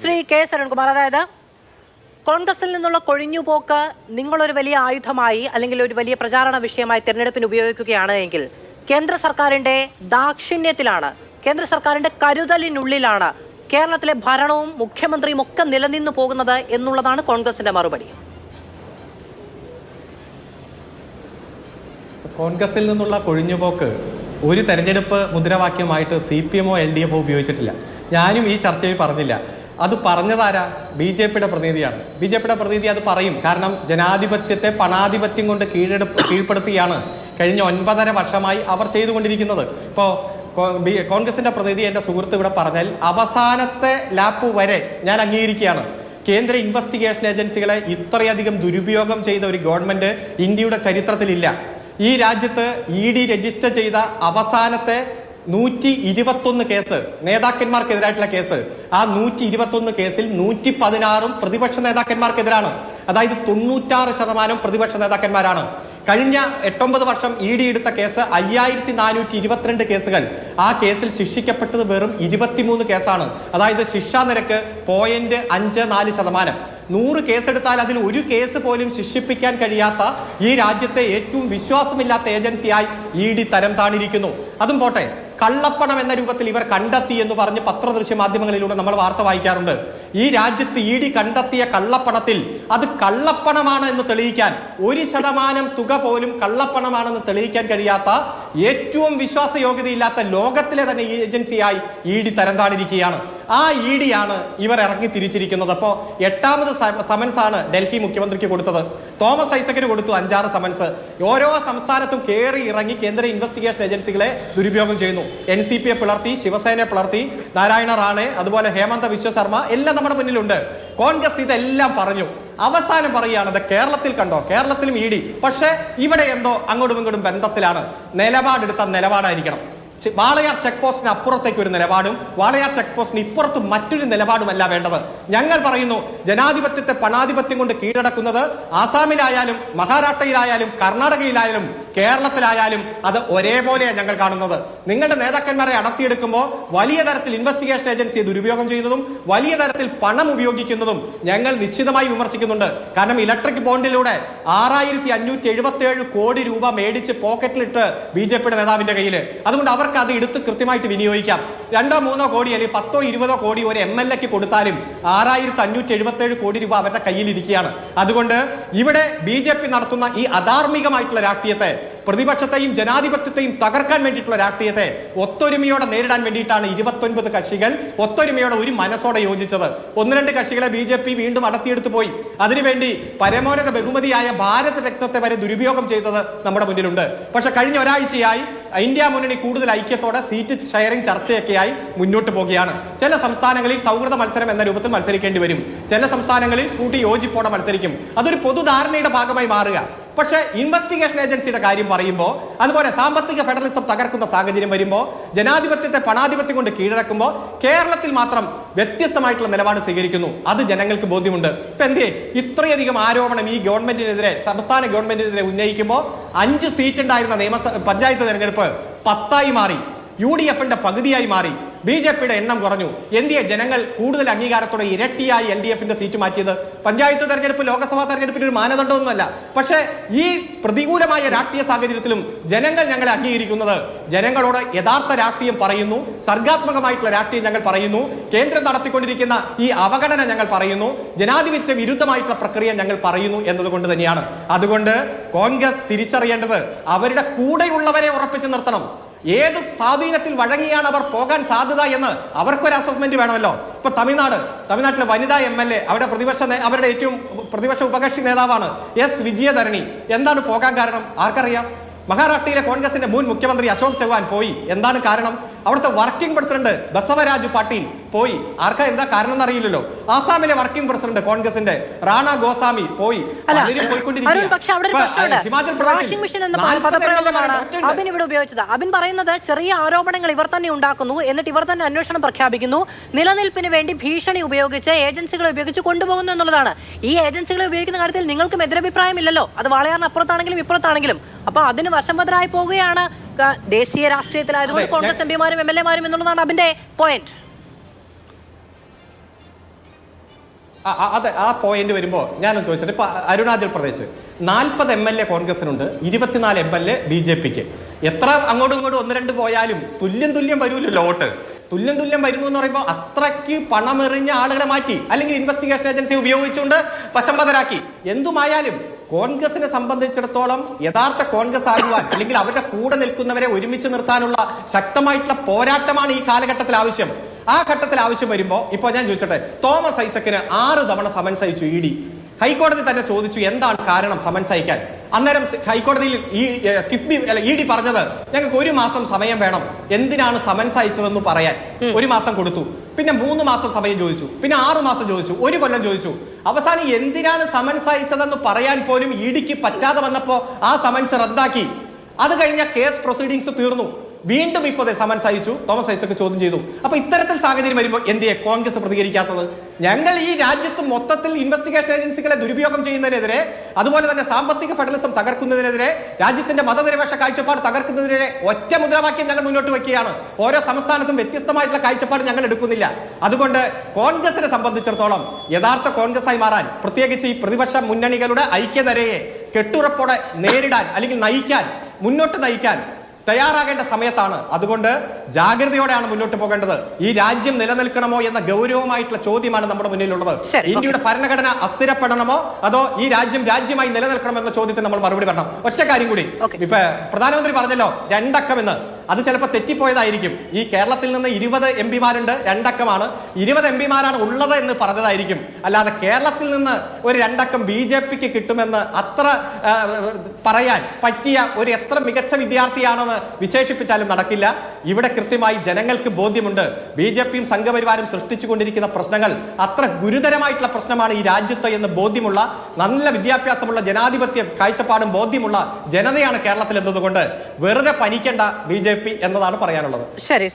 Shri K Sarankumar, അതായത് കോൺഗ്രസിൽ നിന്നുള്ള കൊഴിഞ്ഞുപോക്ക് നിങ്ങളൊരു വലിയ ആയുധമായി അല്ലെങ്കിൽ ഒരു വലിയ പ്രചാരണ വിഷയമായി തെരഞ്ഞെടുപ്പിന് ഉപയോഗിക്കുകയാണ് എങ്കിൽ കേന്ദ്ര സർക്കാരിന്റെ ദാക്ഷിണ്യത്തിലാണ്, കേന്ദ്ര സർക്കാരിന്റെ കരുതലിനുള്ളിലാണ് കേരളത്തിലെ ഭരണവും മുഖ്യമന്ത്രിയും ഒക്കെ നിലനിന്നു പോകുന്നത് എന്നുള്ളതാണ് കോൺഗ്രസിന്റെ മറുപടി. കോൺഗ്രസിൽ നിന്നുള്ള കൊഴിഞ്ഞുപോക്ക് ഒരു തെരഞ്ഞെടുപ്പ് മുദ്രാവാക്യമായിട്ട് CPM-ഓ LDF-ഓ ഉപയോഗിച്ചിട്ടില്ല. ഞാനും ഈ ചർച്ചയിൽ പറഞ്ഞില്ല. അത് പറഞ്ഞതാരാ? BJP-യുടെ പ്രതിനിധിയാണ്. BJP-യുടെ പ്രതിനിധി അത് പറയും. കാരണം ജനാധിപത്യത്തെ പണാധിപത്യം കൊണ്ട് കീഴ്പ്പെടുത്തിയാണ് കഴിഞ്ഞ 9.5 വർഷമായി അവർ ചെയ്തുകൊണ്ടിരിക്കുന്നത്. ഇപ്പോൾ കോൺഗ്രസിന്റെ പ്രതിനിധി എൻ്റെ സുഹൃത്ത് ഇവിടെ പറഞ്ഞാൽ അവസാനത്തെ ലാപ്പ് വരെ ഞാൻ അംഗീകരിക്കുകയാണ്. കേന്ദ്ര ഇൻവെസ്റ്റിഗേഷൻ ഏജൻസികളെ ഇത്രയധികം ദുരുപയോഗം ചെയ്ത ഒരു ഗവൺമെന്റ് ഇന്ത്യയുടെ ചരിത്രത്തിലില്ല. ഈ രാജ്യത്ത് ED രജിസ്റ്റർ ചെയ്ത അവസാനത്തെ 121 കേസ്, നേതാക്കന്മാർക്കെതിരായിട്ടുള്ള കേസ്, ആ 121 കേസിൽ 116 പ്രതിപക്ഷ നേതാക്കന്മാർക്കെതിരാണ്. അതായത് 96% പ്രതിപക്ഷ നേതാക്കന്മാരാണ്. കഴിഞ്ഞ 8-9 വർഷം ED എടുത്ത കേസ് 5422 കേസുകൾ. ആ കേസിൽ ശിക്ഷിക്കപ്പെട്ടത് വെറും 23 കേസാണ്. അതായത് ശിക്ഷാ നിരക്ക് 0.54%. 100 കേസെടുത്താൽ അതിൽ ഒരു കേസ് പോലും ശിക്ഷിപ്പിക്കാൻ കഴിയാത്ത ഈ രാജ്യത്തെ ഏറ്റവും വിശ്വാസമില്ലാത്ത ഏജൻസിയായി ED തരം താണിരിക്കുന്നു. അതും പോട്ടെ, കള്ളപ്പണം എന്ന രൂപത്തിൽ ഇവർ കണ്ടെത്തി എന്ന് പറഞ്ഞ് പത്രദൃശ്യ മാധ്യമങ്ങളിലൂടെ നമ്മൾ വാർത്ത വായിക്കാറുണ്ട്. ഈ രാജ്യത്ത് ED കണ്ടെത്തിയ കള്ളപ്പണത്തിൽ അത് കള്ളപ്പണമാണ് എന്ന് തെളിയിക്കാൻ 1% തുക പോലും കള്ളപ്പണമാണെന്ന് തെളിയിക്കാൻ കഴിയാത്ത ഏറ്റവും വിശ്വാസയോഗ്യതയില്ലാത്ത ലോകത്തിലെ തന്നെ ഏജൻസിയായി ED തരം താണിരിക്കുകയാണ്. ആ ED ആണ് ഇവർ ഇറങ്ങി തിരിച്ചിരിക്കുന്നത്. അപ്പോൾ 8ാമത് സമൻസ് ആണ് ഡൽഹി മുഖ്യമന്ത്രിക്ക് കൊടുത്തത്. തോമസ് ഐസക്കിന് കൊടുത്തു 5-6 സമൻസ്. ഓരോ സംസ്ഥാനത്തും കയറി ഇറങ്ങി കേന്ദ്ര ഇൻവെസ്റ്റിഗേഷൻ ഏജൻസികളെ ദുരുപയോഗം ചെയ്യുന്നു. NCP-യെ പിളർത്തി, ശിവസേനയെ പിളർത്തി, നാരായണ റാണെ, അതുപോലെ ഹേമന്ത വിശ്വ ശർമ്മ എല്ലാം നമ്മുടെ മുന്നിലുണ്ട്. കോൺഗ്രസ് ഇതെല്ലാം പറഞ്ഞു. അവസാനം പറയുകയാണത് കേരളത്തിൽ കണ്ടോ, കേരളത്തിലും ED. പക്ഷേ ഇവിടെ എന്തോ അങ്ങോട്ടും ഇങ്ങോട്ടും ബന്ധത്തിലാണ്. നിലപാടെടുത്ത നിലപാടായിരിക്കണം. വാളയാർ ചെക്ക് പോസ്റ്റിന് അപ്പുറത്തേക്ക് ഒരു നിലപാടും വാളയാർ ചെക്ക് പോസ്റ്റിന് ഇപ്പുറത്ത് മറ്റൊരു നിലപാടുമല്ല വേണ്ടത്. ഞങ്ങൾ പറയുന്നു, ജനാധിപത്യത്തെ പണാധിപത്യം കൊണ്ട് കീഴടക്കുന്നത് ആസാമിലായാലും മഹാരാഷ്ട്രയിലായാലും കർണാടകയിലായാലും കേരളത്തിലായാലും അത് ഒരേപോലെയാണ് ഞങ്ങൾ കാണുന്നത്. നിങ്ങളുടെ നേതാക്കന്മാരെ അടർത്തിയെടുക്കുമ്പോൾ വലിയ തരത്തിൽ ഇൻവെസ്റ്റിഗേഷൻ ഏജൻസിയെ ദുരുപയോഗം ചെയ്യുന്നതും വലിയ തരത്തിൽ പണം ഉപയോഗിക്കുന്നതും ഞങ്ങൾ നിശ്ചിതമായി വിമർശിക്കുന്നുണ്ട്. കാരണം ഇലക്ട്രിക് ബോണ്ടിലൂടെ 6577 കോടി രൂപ മേടിച്ച് പോക്കറ്റിലിട്ട് BJP-യുടെ നേതാവിന്റെ കയ്യിൽ. അതുകൊണ്ട് അവർക്ക് അത് എടുത്ത് കൃത്യമായിട്ട് വിനിയോഗിക്കാം. 2-3 കോടി അല്ലെങ്കിൽ 10-20 കോടി ഒരു MLA-ക്ക് കൊടുത്താലും 6577 കോടി രൂപ അവരുടെ കയ്യിലിരിക്കുകയാണ്. അതുകൊണ്ട് ഇവിടെ BJP നടത്തുന്ന ഈ അധാർമികമായിട്ടുള്ള രാഷ്ട്രീയത്തെ, പ്രതിപക്ഷത്തെയും ജനാധിപത്യത്തെയും തകർക്കാൻ വേണ്ടിയിട്ടുള്ള രാഷ്ട്രീയത്തെ ഒത്തൊരുമയോടെ നേരിടാൻ വേണ്ടിയിട്ടാണ് 29 കക്ഷികൾ ഒത്തൊരുമയോടെ ഒരു മനസ്സോടെ യോജിച്ചത്. 1-2 കക്ഷികളെ BJP വീണ്ടും അടർത്തിയെടുത്തു പോയി. അതിനുവേണ്ടി പരമോന്നത ബഹുമതിയായ ഭാരത രത്നത്തെ വരെ ദുരുപയോഗം ചെയ്തത് നമ്മുടെ മുന്നിലുണ്ട്. പക്ഷെ കഴിഞ്ഞ ഒരാഴ്ചയായി ഇന്ത്യ മുന്നണി കൂടുതൽ ഐക്യത്തോടെ സീറ്റ് ഷെയറിംഗ് ചർച്ചയൊക്കെയായി മുന്നോട്ട് പോവുകയാണ്. ചില സംസ്ഥാനങ്ങളിൽ സൗഹൃദ മത്സരം എന്ന രൂപത്തിൽ മത്സരിക്കേണ്ടി വരും. ചില സംസ്ഥാനങ്ങളിൽ കൂട്ടി യോജിപ്പോടെ മത്സരിക്കും. അതൊരു പൊതുധാരണയുടെ ഭാഗമായി മാറുക. പക്ഷേ ഇൻവെസ്റ്റിഗേഷൻ ഏജൻസിയുടെ കാര്യം പറയുമ്പോൾ, അതുപോലെ സാമ്പത്തിക ഫെഡറലിസം തകർക്കുന്ന സാഹചര്യം വരുമ്പോൾ, ജനാധിപത്യത്തെ പണാധിപത്യം കൊണ്ട് കീഴടക്കുമ്പോൾ കേരളത്തിൽ മാത്രം വ്യത്യസ്തമായിട്ടുള്ള നിലപാട് സ്വീകരിക്കുന്നു. അത് ജനങ്ങൾക്ക് ബോധ്യമുണ്ട്. ഇപ്പൊ എന്തേ ഇത്രയധികം ആരോപണം ഈ ഗവൺമെന്റിനെതിരെ, സംസ്ഥാന ഗവൺമെന്റിനെതിരെ ഉന്നയിക്കുമ്പോൾ 5 സീറ്റ് ഉണ്ടായിരുന്ന പഞ്ചായത്ത് തെരഞ്ഞെടുപ്പ് 10 മാറി, UDF-ന്റെ പകുതിയായി മാറി, BJP-യുടെ എണ്ണം കുറഞ്ഞു. എന്തിയെ ജനങ്ങൾ കൂടുതൽ അംഗീകാരത്തോടെ ഇരട്ടിയായി LDF-ന്റെ സീറ്റ് മാറ്റിയത്? പഞ്ചായത്ത് തെരഞ്ഞെടുപ്പ് ലോക്സഭാ തെരഞ്ഞെടുപ്പിന് ഒരു മാനദണ്ഡമൊന്നുമല്ല. പക്ഷേ ഈ പ്രതികൂലമായ രാഷ്ട്രീയ സാഹചര്യത്തിലും ജനങ്ങൾ ഞങ്ങളെ അംഗീകരിക്കുന്നത്, ജനങ്ങളോട് യഥാർത്ഥ രാഷ്ട്രീയം പറയുന്നു, സർഗാത്മകമായിട്ടുള്ള രാഷ്ട്രീയം ഞങ്ങൾ പറയുന്നു, കേന്ദ്രം നടത്തിക്കൊണ്ടിരിക്കുന്ന ഈ അവഗണന ഞങ്ങൾ പറയുന്നു, ജനാധിപത്യ വിരുദ്ധമായിട്ടുള്ള പ്രക്രിയ ഞങ്ങൾ പറയുന്നു എന്നതുകൊണ്ട് തന്നെയാണ്. അതുകൊണ്ട് കോൺഗ്രസ് തിരിച്ചറിയേണ്ടത് അവരുടെ കൂടെയുള്ളവരെ ഉറപ്പിച്ചു നിർത്തണം. ഏത് സ്വാധീനത്തിൽ വഴങ്ങിയാണ് അവർ പോകാൻ സാധ്യത എന്ന് അവർക്കൊരു അസസ്മെന്റ് വേണമല്ലോ. ഇപ്പൊ തമിഴ്നാട്ടിലെ വനിതാ MLA, അവരുടെ ഏറ്റവും പ്രതിപക്ഷ ഉപകക്ഷി നേതാവാണ് S. വിജയധരണി. എന്താണ് പോകാൻ കാരണം? ആർക്കറിയാം? മഹാരാഷ്ട്രയിലെ കോൺഗ്രസിന്റെ മുൻ മുഖ്യമന്ത്രി അശോക് ചവാൻ പോയി. എന്താണ് കാരണം? അവിടുത്തെ വർക്കിംഗ് പ്രസിഡന്റ് ബസവരാജ് പാട്ടീൽ പോയി. എന്താ കാരണം എന്നറിയില്ലല്ലോ. ആസാമിലെ വർക്കിംഗ് പ്രസിഡന്റ് കോൺഗ്രസിന്റെ റാണ ഗോസ്വാമി പോയി. ഹിമാചൽ പ്രദേശ് ഉപയോഗിച്ചത് അബിൻ പറയുന്നത് ചെറിയ ആരോപണങ്ങൾ ഇവർ തന്നെ ഉണ്ടാക്കുന്നു, എന്നിട്ട് ഇവർ തന്നെ അന്വേഷണം പ്രഖ്യാപിക്കുന്നു, നിലനിൽപ്പിന് വേണ്ടി ഭീഷണി ഉപയോഗിച്ച് ഏജൻസികളെ ഉപയോഗിച്ച് കൊണ്ടുപോകുന്നു എന്നുള്ളതാണ്. ഈ ഏജൻസികളെ ഉപയോഗിക്കുന്ന കാര്യത്തിൽ നിങ്ങൾക്കും എതിരഭിപ്രായമില്ലല്ലോ. അത് വാളയാറിന് അപ്പുറത്താണെങ്കിലും ഇപ്പുറത്താണെങ്കിലും. അപ്പൊ അതിന് വശംവദരായി പോവുകയാണ് ദേശീയ രാഷ്ട്രീയത്തിലായതുകൊണ്ട് കോൺഗ്രസ് MPമാരും MLA മാരും എന്നുള്ളതാണ് അബിന്റെ പോയിന്റ്. അതെ, ആ പോയിന്റ് വരുമ്പോൾ ഞാനൊന്ന് ചോദിച്ചിട്ട് ഇപ്പൊ അരുണാചൽ പ്രദേശ് 40 MLA കോൺഗ്രസിനുണ്ട്, 24 MLA BJPക്ക്. എത്ര അങ്ങോട്ടും ഇങ്ങോട്ടും ഒന്ന് രണ്ട് പോയാലും തുല്യം വരൂലല്ലോ വോട്ട്. തുല്യം വരുന്നു എന്ന് പറയുമ്പോൾ അത്രയ്ക്ക് പണമെറിഞ്ഞ ആളുകളെ മാറ്റി, അല്ലെങ്കിൽ ഇൻവെസ്റ്റിഗേഷൻ ഏജൻസി ഉപയോഗിച്ചുകൊണ്ട് വശംവദരാക്കി. എന്തുമായാലും കോൺഗ്രസിനെ സംബന്ധിച്ചിടത്തോളം യഥാർത്ഥ കോൺഗ്രസ് ആകുവാൻ, അല്ലെങ്കിൽ അവരുടെ കൂടെ നിൽക്കുന്നവരെ ഒരുമിച്ച് നിർത്താനുള്ള ശക്തമായിട്ടുള്ള പോരാട്ടമാണ് ഈ കാലഘട്ടത്തിൽ ആവശ്യം. ആ ഘട്ടത്തിൽ ആവശ്യം വരുമ്പോൾ ഇപ്പോൾ ഞാൻ ചോദിച്ചോട്ടെ, തോമസ് ഐസക്കിന് 6 തവണ സമൻസ് അയച്ചു ED. ഹൈക്കോടതി തന്നെ ചോദിച്ചു എന്താണ് കാരണം സമൻസ് അയക്കാൻ. അന്നേരം ഹൈക്കോടതിയിൽ കിഫ്ബി ED പറഞ്ഞത് ഞങ്ങൾക്ക് 1 മാസം സമയം വേണം, എന്തിനാണ് സമൻസ് അയച്ചതെന്ന് പറയാൻ 1 മാസം കൊടുത്തു. പിന്നെ 3 മാസം സമയം ചോദിച്ചു, പിന്നെ 6 മാസം ചോദിച്ചു, 1 കൊല്ലം ചോദിച്ചു. അവസാനം എന്തിനാണ് സമൻസ് അയച്ചതെന്ന് പറയാൻ പോലും EDക്ക് പറ്റാതെ വന്നപ്പോൾ ആ സമൻസ് റദ്ദാക്കി. അത് കഴിഞ്ഞ കേസ് പ്രൊസീഡിങ്സ് തീർന്നു. വീണ്ടും ഇപ്പോൾ സമൻസ് അയച്ചു, തോമസ് ഐസക് ചോദ്യം ചെയ്തു. അപ്പൊ ഇത്തരത്തിൽ സാഹചര്യം വരുമ്പോൾ എന്തിയെ കോൺഗ്രസ് പ്രതികരിക്കാത്തത്? ഞങ്ങൾ ഈ രാജ്യത്ത് മൊത്തത്തിൽ ഇൻവെസ്റ്റിഗേഷൻ ഏജൻസികളെ ദുരുപയോഗം ചെയ്യുന്നതിനെതിരെ, അതുപോലെ തന്നെ സാമ്പത്തിക ഫെഡറലിസം തകർക്കുന്നതിനെതിരെ, രാജ്യത്തിന്റെ മതനിരപേക്ഷ കാഴ്ചപ്പാട് തകർക്കുന്നതിനെതിരെ ഒറ്റ മുദ്രാവാക്യം ഞങ്ങൾ മുന്നോട്ട് വയ്ക്കുകയാണ്. ഓരോ സംസ്ഥാനത്തും വ്യത്യസ്തമായിട്ടുള്ള കാഴ്ചപ്പാട് ഞങ്ങൾ എടുക്കുന്നില്ല. അതുകൊണ്ട് കോൺഗ്രസിനെ സംബന്ധിച്ചിടത്തോളം യഥാർത്ഥ കോൺഗ്രസായി മാറാൻ, പ്രത്യേകിച്ച് ഈ പ്രതിപക്ഷ മുന്നണികളുടെ ഐക്യനിരയെ കെട്ടുറപ്പോടെ നേരിടാൻ, അല്ലെങ്കിൽ മുന്നോട്ട് നയിക്കാൻ തയ്യാറാകേണ്ട സമയത്താണ്. അതുകൊണ്ട് ജാഗ്രതയോടെയാണ് മുന്നോട്ട് പോകേണ്ടത്. ഈ രാജ്യം നിലനിൽക്കണമോ എന്ന ഗൗരവമായിട്ടുള്ള ചോദ്യമാണ് നമ്മുടെ മുന്നിലുള്ളത്. ഇന്ത്യയുടെ ഭരണഘടന അസ്ഥിരപ്പെടണമോ അതോ ഈ രാജ്യമായി നിലനിൽക്കണമോ എന്ന ചോദ്യത്തിന് നമ്മൾ മറുപടി പറയണം. ഒറ്റ കാര്യം കൂടി, ഇപ്പൊ പ്രധാനമന്ത്രി പറഞ്ഞല്ലോ 2 അക്കം എന്ന്. അത് ചിലപ്പോൾ തെറ്റിപ്പോയതായിരിക്കും. ഈ കേരളത്തിൽ നിന്ന് 20 MPമാരുണ്ട്, 2 അക്കമാണ്. 20 MPമാരാണ് ഉള്ളത് എന്ന് പറഞ്ഞതായിരിക്കും. അല്ലാതെ കേരളത്തിൽ നിന്ന് ഒരു 2 അക്കം BJPക്ക് കിട്ടുമെന്ന് അത്ര പറയാൻ പറ്റിയ ഒരു എത്ര മികച്ച വിദ്യാർത്ഥിയാണെന്ന് വിശേഷിപ്പിച്ചാലും നടക്കില്ല. ഇവിടെ കൃത്യമായി ജനങ്ങൾക്ക് ബോധ്യമുണ്ട്, BJPയും സംഘപരിവാരും സൃഷ്ടിച്ചുകൊണ്ടിരിക്കുന്ന പ്രശ്നങ്ങൾ അത്ര ഗുരുതരമായിട്ടുള്ള പ്രശ്നമാണ് ഈ രാജ്യത്ത് എന്ന് ബോധ്യമുള്ള, നല്ല വിദ്യാഭ്യാസമുള്ള, ജനാധിപത്യ കാഴ്ചപ്പാടും ബോധ്യമുള്ള ജനതയാണ് കേരളത്തിൽ എന്നതുകൊണ്ട് വെറുതെ പനിക്കേണ്ട BJP എന്നതാണ് പറയാനുള്ളത്. ശരി.